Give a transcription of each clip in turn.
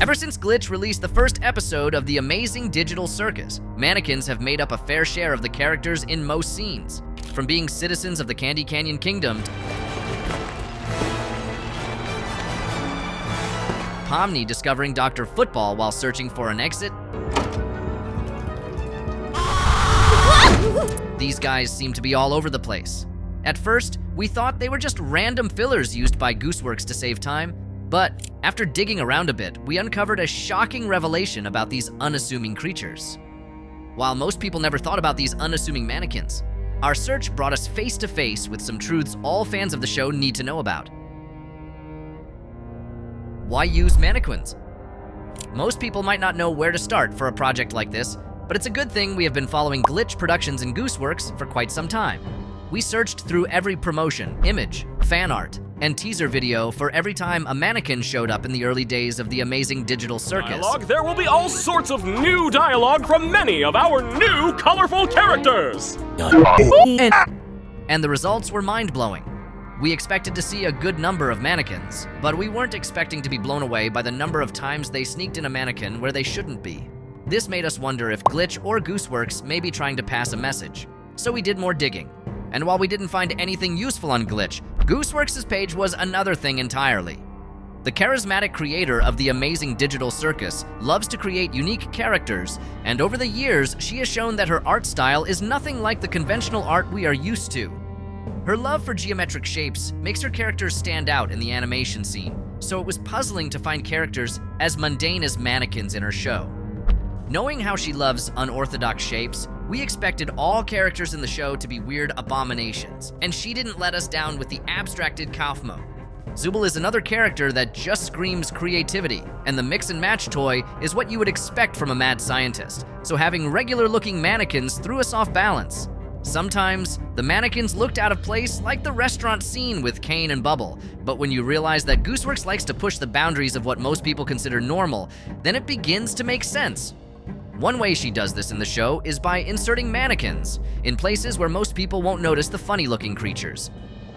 Ever since Glitch released the first episode of the Amazing Digital Circus, mannequins have made up a fair share of the characters in most scenes. From being citizens of the Candy Canyon Kingdom, Pomni discovering Dr. Football while searching for an exit. These guys seem to be all over the place. At first, we thought they were just random fillers used by Gooseworx to save time, but after digging around a bit, we uncovered a shocking revelation about these unassuming creatures. While most people never thought about these unassuming mannequins, our search brought us face to face with some truths all fans of the show need to know about. Why use mannequins? Most people might not know where to start for a project like this, but it's a good thing we have been following Glitch Productions and Gooseworx for quite some time. We searched through every promotion, image, fan art, and teaser video for every time a mannequin showed up in the early days of the Amazing Digital Circus. Dialogue? There will be all sorts of new dialogue from many of our new colorful characters! And the results were mind-blowing. We expected to see a good number of mannequins, but we weren't expecting to be blown away by the number of times they sneaked in a mannequin where they shouldn't be. This made us wonder if Glitch or Gooseworx may be trying to pass a message. So we did more digging. And while we didn't find anything useful on Glitch, Gooseworx's page was another thing entirely. The charismatic creator of the Amazing Digital Circus loves to create unique characters, and over the years, she has shown that her art style is nothing like the conventional art we are used to. Her love for geometric shapes makes her characters stand out in the animation scene, so it was puzzling to find characters as mundane as mannequins in her show. Knowing how she loves unorthodox shapes, we expected all characters in the show to be weird abominations, and she didn't let us down with the abstracted Kaufmo. Zooble is another character that just screams creativity, and the mix and match toy is what you would expect from a mad scientist, so having regular-looking mannequins threw us off balance. Sometimes, the mannequins looked out of place like the restaurant scene with Kane and Bubble, but when you realize that Gooseworx likes to push the boundaries of what most people consider normal, then it begins to make sense. One way she does this in the show is by inserting mannequins in places where most people won't notice the funny-looking creatures.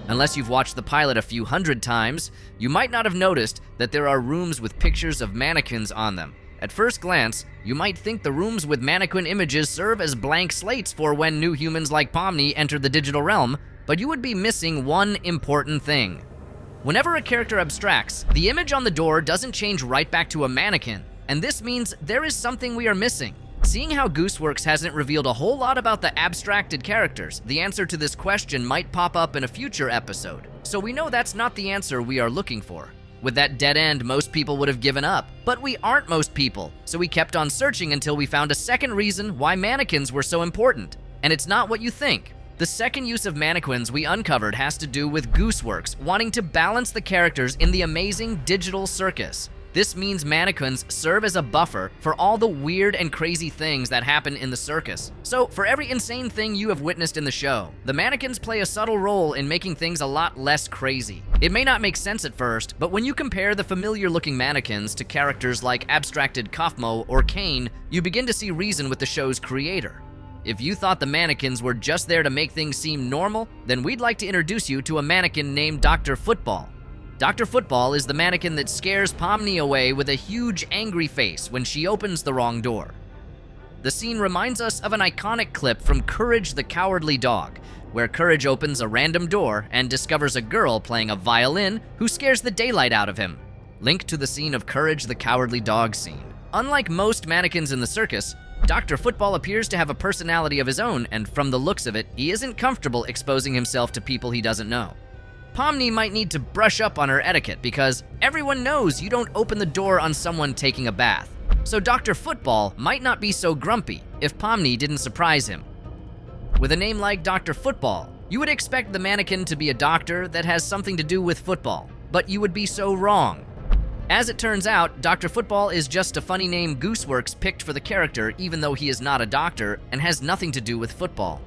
Unless you've watched the pilot a few hundred times, you might not have noticed that there are rooms with pictures of mannequins on them. At first glance, you might think the rooms with mannequin images serve as blank slates for when new humans like Pomni enter the digital realm, but you would be missing one important thing. Whenever a character abstracts, the image on the door doesn't change right back to a mannequin, and this means there is something we are missing. Seeing how Gooseworx hasn't revealed a whole lot about the abstracted characters, the answer to this question might pop up in a future episode, so we know that's not the answer we are looking for. With that dead end, most people would have given up, but we aren't most people, so we kept on searching until we found a second reason why mannequins were so important, and it's not what you think. The second use of mannequins we uncovered has to do with Gooseworx wanting to balance the characters in the Amazing Digital Circus. This means mannequins serve as a buffer for all the weird and crazy things that happen in the circus. So, for every insane thing you have witnessed in the show, the mannequins play a subtle role in making things a lot less crazy. It may not make sense at first, but when you compare the familiar-looking mannequins to characters like abstracted Kaufmo or Kane, you begin to see reason with the show's creator. If you thought the mannequins were just there to make things seem normal, then we'd like to introduce you to a mannequin named Dr. Football. Dr. Football is the mannequin that scares Pomni away with a huge angry face when she opens the wrong door. The scene reminds us of an iconic clip from Courage the Cowardly Dog, where Courage opens a random door and discovers a girl playing a violin who scares the daylight out of him. Link to the scene of Courage the Cowardly Dog scene. Unlike most mannequins in the circus, Dr. Football appears to have a personality of his own, and from the looks of it, he isn't comfortable exposing himself to people he doesn't know. Pomni might need to brush up on her etiquette because everyone knows you don't open the door on someone taking a bath. So Dr. Football might not be so grumpy if Pomni didn't surprise him. With a name like Dr. Football, you would expect the mannequin to be a doctor that has something to do with football, but you would be so wrong. As it turns out, Dr. Football is just a funny name Gooseworx picked for the character even though he is not a doctor and has nothing to do with football.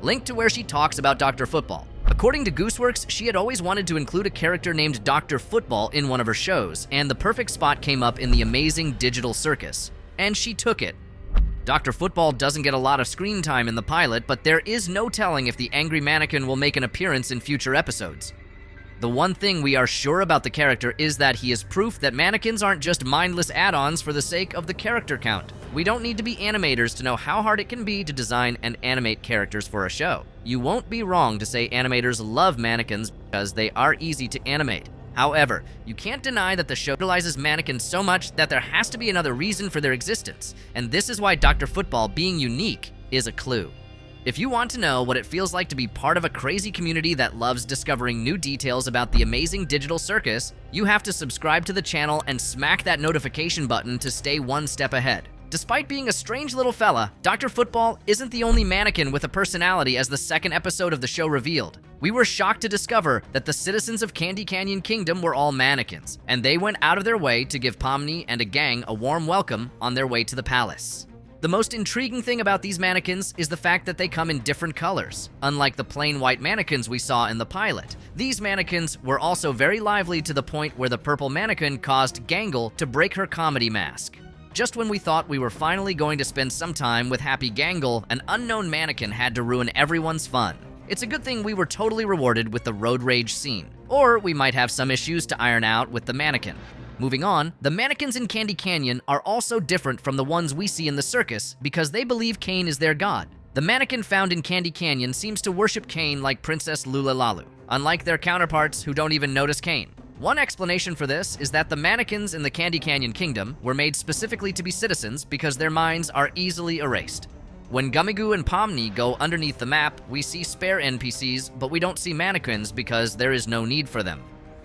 Link to where she talks about Dr. Football. According to Gooseworx, she had always wanted to include a character named Dr. Football in one of her shows, and the perfect spot came up in the Amazing Digital Circus, and she took it. Dr. Football doesn't get a lot of screen time in the pilot, but there is no telling if the angry mannequin will make an appearance in future episodes. The one thing we are sure about the character is that he is proof that mannequins aren't just mindless add-ons for the sake of the character count. We don't need to be animators to know how hard it can be to design and animate characters for a show. You won't be wrong to say animators love mannequins because they are easy to animate. However, you can't deny that the show utilizes mannequins so much that there has to be another reason for their existence, and this is why Dr. Football being unique is a clue. If you want to know what it feels like to be part of a crazy community that loves discovering new details about the Amazing Digital Circus, you have to subscribe to the channel and smack that notification button to stay one step ahead. Despite being a strange little fella, Dr. Football isn't the only mannequin with a personality, as the second episode of the show revealed. We were shocked to discover that the citizens of Candy Canyon Kingdom were all mannequins, and they went out of their way to give Pomni and a gang a warm welcome on their way to the palace. The most intriguing thing about these mannequins is the fact that they come in different colors. Unlike the plain white mannequins we saw in the pilot, these mannequins were also very lively to the point where the purple mannequin caused Gangle to break her comedy mask. Just when we thought we were finally going to spend some time with Happy Gangle, an unknown mannequin had to ruin everyone's fun. It's a good thing we were totally rewarded with the road rage scene, or we might have some issues to iron out with the mannequin. Moving on, the mannequins in Candy Canyon are also different from the ones we see in the circus because they believe Caine is their god. The mannequin found in Candy Canyon seems to worship Caine like Princess Lulalalu, unlike their counterparts who don't even notice Caine. One explanation for this is that the mannequins in the Candy Canyon Kingdom were made specifically to be citizens because their minds are easily erased. When Gummigoo and Pomni go underneath the map, we see spare NPCs, but we don't see mannequins because there is no need for them.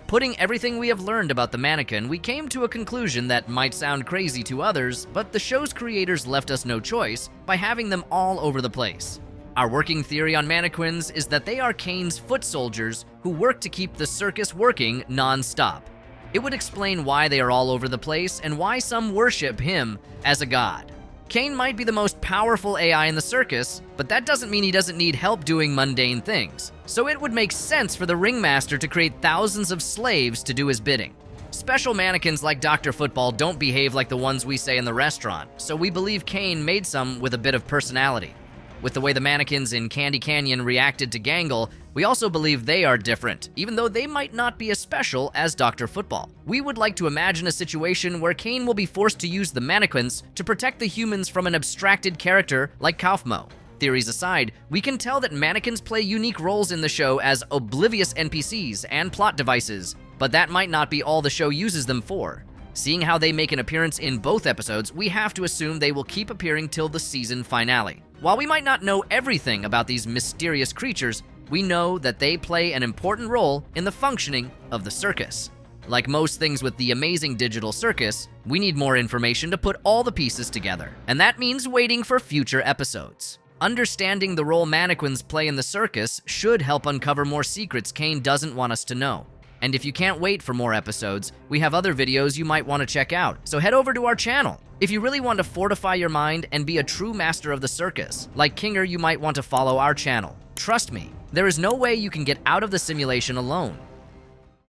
Putting everything we have learned about the mannequin, we came to a conclusion that might sound crazy to others, but the show's creators left us no choice by having them all over the place. Our working theory on mannequins is that they are Caine's foot soldiers who work to keep the circus working non-stop. It would explain why they are all over the place and why some worship him as a god. Caine might be the most powerful AI in the circus, but that doesn't mean he doesn't need help doing mundane things. So it would make sense for the ringmaster to create thousands of slaves to do his bidding. Special mannequins like Dr. Football don't behave like the ones we say in the restaurant, so we believe Caine made some with a bit of personality. With the way the mannequins in Candy Canyon reacted to Gangle, we also believe they are different, even though they might not be as special as Dr. Football. We would like to imagine a situation where Caine will be forced to use the mannequins to protect the humans from an abstracted character like Kaufmo. Theories aside, we can tell that mannequins play unique roles in the show as oblivious NPCs and plot devices, but that might not be all the show uses them for. Seeing how they make an appearance in both episodes, we have to assume they will keep appearing till the season finale. While we might not know everything about these mysterious creatures, we know that they play an important role in the functioning of the circus. Like most things with the Amazing Digital Circus, we need more information to put all the pieces together, and that means waiting for future episodes. Understanding the role mannequins play in the circus should help uncover more secrets Caine doesn't want us to know. And if you can't wait for more episodes, we have other videos you might want to check out, so head over to our channel. If you really want to fortify your mind and be a true master of the circus, like Kinger, you might want to follow our channel. Trust me, there is no way you can get out of the simulation alone.